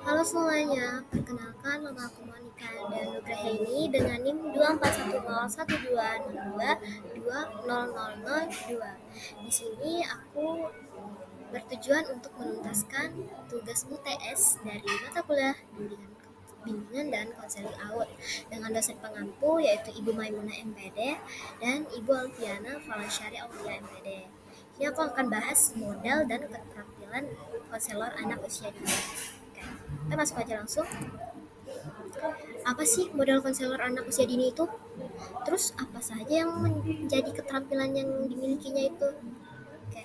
Halo semuanya, perkenalkan nama aku Monica dan Nugrahaini dengan NIM 24101202200002. Di sini aku bertujuan untuk menuntaskan tugas UTS dari mata kuliah bimbingan dan konseling AUD dengan dosen pengampu yaitu Ibu Maimunah MPD dan Ibu Alfiana Falansyari Aulia MPD. Ini aku akan bahas modal dan keterampilan konselor anak usia dini. Oke, kita masuk aja langsung. Apa sih modal konselor anak usia dini itu? Terus apa saja yang menjadi keterampilan yang dimilikinya itu? Oke,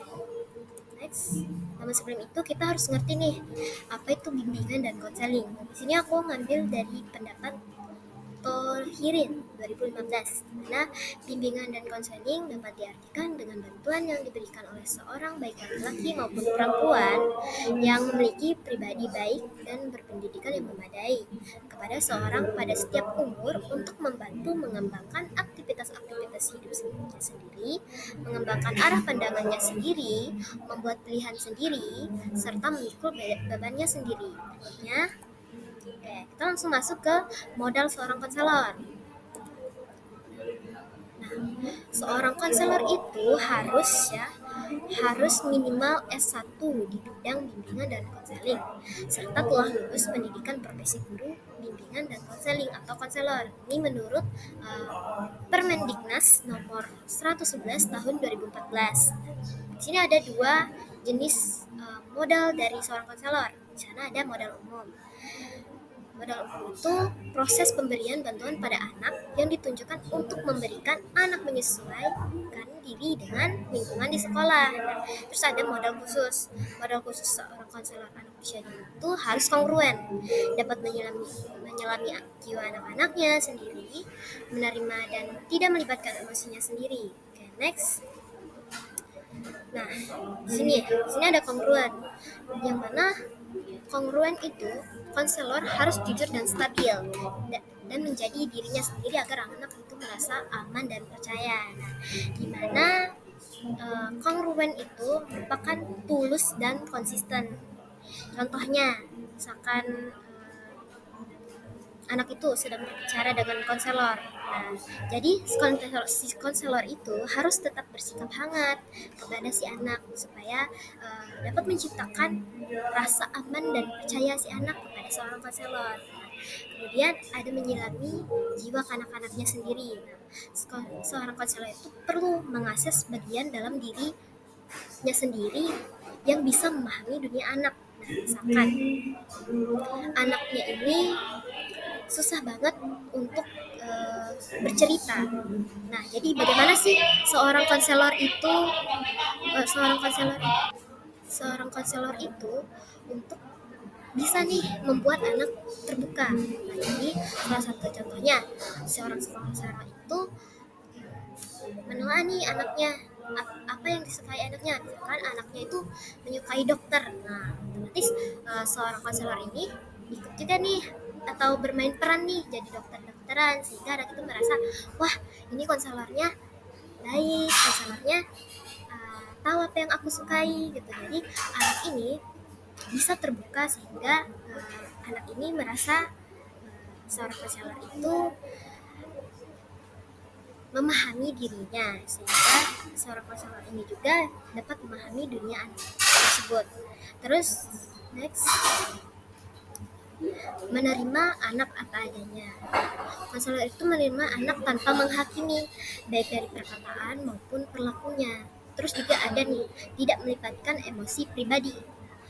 next. Namun sebelum itu kita harus ngerti nih, apa itu bimbingan dan konseling. Di sini aku ngambil dari pendapat Tolhirin 2015, di mana bimbingan dan konseling dapat diartikan dengan bantuan yang diberikan oleh seorang baik laki-laki maupun perempuan yang memiliki pribadi baik dan berpendidikan yang memadai kepada seorang pada setiap umur untuk membantu mengembangkan aktivitas-aktivitas hidupnya sendiri, mengembangkan arah pandangannya sendiri, membuat pilihan sendiri, serta memikul bebannya sendiri. Berikutnya, oke, kita langsung masuk ke modal seorang konselor. Nah, seorang konselor itu harus minimal S1 di bidang bimbingan dan konseling, serta telah lulus pendidikan profesi guru bimbingan dan konseling atau konselor. Ini menurut Permendiknas nomor 111 tahun 2014. Di sini ada dua jenis modal dari seorang konselor. Di sana ada modal umum. Modal umum itu proses pemberian bantuan pada anak yang ditunjukkan untuk memberikan anak menyesuaikan diri dengan lingkungan di sekolah. Terus ada modal khusus. Modal khusus seorang konselor anak usia dini itu harus kongruen, dapat menyelami jiwa anak-anaknya sendiri, menerima dan tidak melibatkan emosinya sendiri. Oke, next. Nah, di sini ada kongruen, yang mana kongruen itu konselor harus jujur dan stabil dan menjadi dirinya sendiri agar anak itu merasa aman dan percaya. Nah, di mana kongruen itu merupakan tulus dan konsisten. Contohnya, misalkan anak itu sedang berbicara dengan konselor. Nah, jadi si konselor itu harus tetap bersikap hangat kepada si anak supaya dapat menciptakan rasa aman dan percaya si anak kepada seorang konselor. Nah, kemudian ada menyilami jiwa kanak-kanaknya sendiri. Nah, seorang konselor itu perlu mengakses bagian dalam dirinya sendiri yang bisa memahami dunia anak. Nah, misalkan anaknya ini susah banget untuk bercerita. Nah, jadi bagaimana sih seorang konselor itu untuk bisa nih membuat anak terbuka. Nah, jadi salah satu contohnya seorang konselor itu menelaah nih anaknya, apa yang disukai anaknya. Misalkan anaknya itu menyukai dokter. Nah, otomatis seorang konselor ini ikut juga nih atau bermain peran nih jadi dokteran sehingga anak itu merasa, wah, ini konselornya baik, konselornya tahu apa yang aku sukai gitu. Jadi anak ini bisa terbuka sehingga anak ini merasa seorang konselor itu memahami dirinya, sehingga seorang konselor ini juga dapat memahami dunia anak tersebut. Terus next, menerima anak apa adanya. Konselor itu menerima anak tanpa menghakimi, baik dari perkataan maupun perilakunya. Terus juga ada nih, tidak melibatkan emosi pribadi.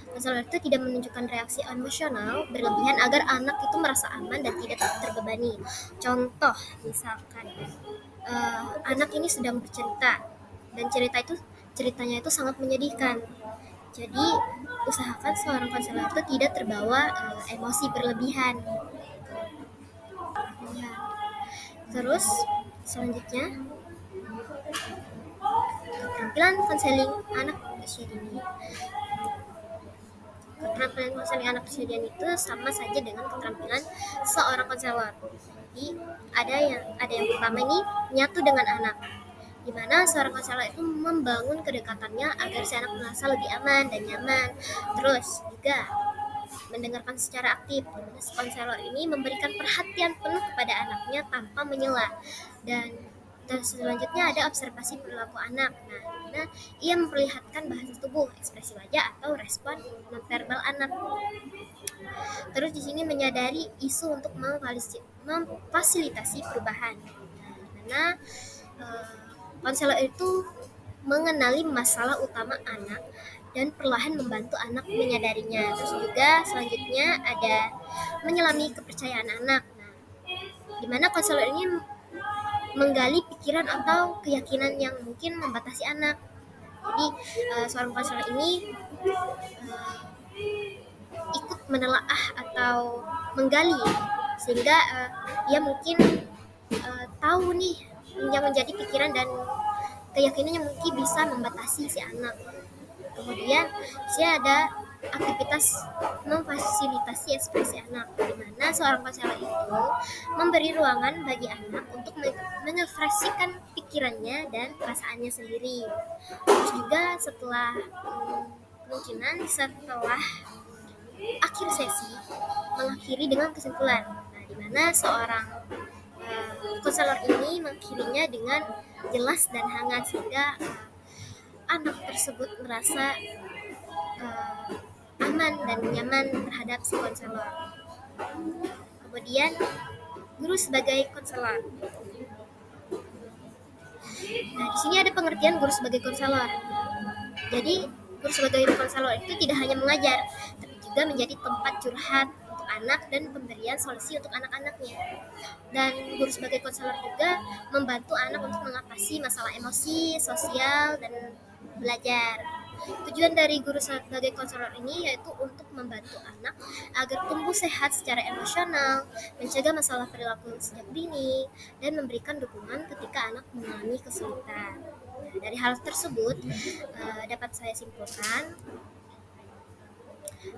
Konselor itu tidak menunjukkan reaksi emosional berlebihan agar anak itu merasa aman dan tidak terbebani. Contoh, misalkan anak ini sedang bercerita dan ceritanya itu sangat menyedihkan. Jadi usahakan seorang konselor itu tidak terbawa emosi berlebihan. Ya. Terus selanjutnya, keterampilan konseling anak usia dini. Keterampilan konseling anak usia dini itu sama saja dengan keterampilan seorang konselor. Jadi ada yang pertama ini menyatu dengan anak, di mana seorang konselor itu membangun kedekatannya agar si anak merasa lebih aman dan nyaman. Terus juga mendengarkan secara aktif, di mana si konselor ini memberikan perhatian penuh kepada anaknya tanpa menyela. Dan terus selanjutnya ada observasi perilaku anak. Nah, di mana ia memperlihatkan bahasa tubuh, ekspresi wajah atau respon nonverbal anak. Terus di sini menyadari isu untuk memfasilitasi perubahan. Nah, konselor itu mengenali masalah utama anak dan perlahan membantu anak menyadarinya. Terus juga selanjutnya ada menyelami kepercayaan anak. Nah, di mana konselor ini menggali pikiran atau keyakinan yang mungkin membatasi anak. Jadi seorang konselor ini ikut menelaah atau menggali sehingga ia mungkin tahu nih yang menjadi pikiran dan keyakinan yang mungkin bisa membatasi si anak. Kemudian saya ada aktivitas memfasilitasi ekspresi anak, di mana seorang konselor itu memberi ruangan bagi anak untuk mengekspresikan pikirannya dan perasaannya sendiri. Terus juga setelah akhir sesi mengakhiri dengan kesimpulan. Nah, di mana seorang konselor ini mengakhirinya dengan jelas dan hangat sehingga anak tersebut merasa aman dan nyaman terhadap si konselor. Kemudian guru sebagai konselor. Nah, di sini ada pengertian guru sebagai konselor. Jadi, guru sebagai konselor itu tidak hanya mengajar, tapi juga menjadi tempat curhat untuk anak dan pemberian solusi untuk anak-anaknya. Dan guru sebagai konselor juga membantu anak untuk mengatasi masalah emosi, sosial, dan belajar. Tujuan dari guru sebagai konselor ini yaitu untuk membantu anak agar tumbuh sehat secara emosional, mencegah masalah perilaku sejak dini, dan memberikan dukungan ketika anak mengalami kesulitan. Nah, dari hal tersebut dapat saya simpulkan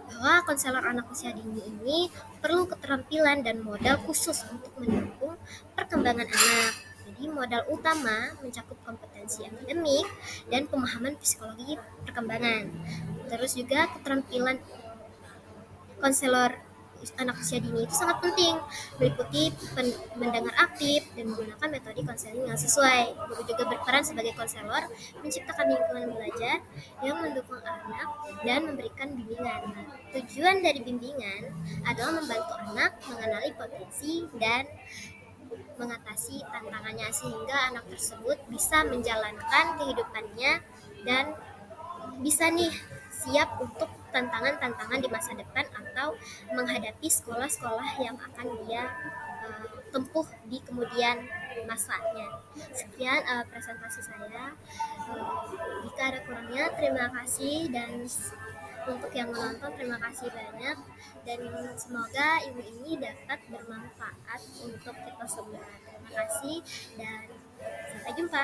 bahwa konselor anak usia dini ini perlu keterampilan dan modal khusus untuk mendukung perkembangan anak. Jadi modal utama mencakup kompetensi akademik dan pemahaman psikologi perkembangan. Terus juga keterampilan konselor anak usia dini itu sangat penting, meliputi mendengar aktif dan menggunakan metode konseling yang sesuai. Guru juga berperan sebagai konselor menciptakan lingkungan belajar yang mendukung anak dan memberikan bimbingan. Nah, tujuan dari bimbingan adalah membantu anak mengenali potensi dan mengatasi tantangannya sehingga anak tersebut bisa menjalankan kehidupannya dan bisa nih siap untuk tantangan-tantangan di masa depan atau menghadapi sekolah-sekolah yang akan dia tempuh di kemudian masanya. Sekian presentasi saya. Jika ada kurangnya terima kasih, dan untuk yang menonton terima kasih banyak, dan semoga ilmu ini dapat bermanfaat untuk kita semua. Terima kasih dan sampai jumpa.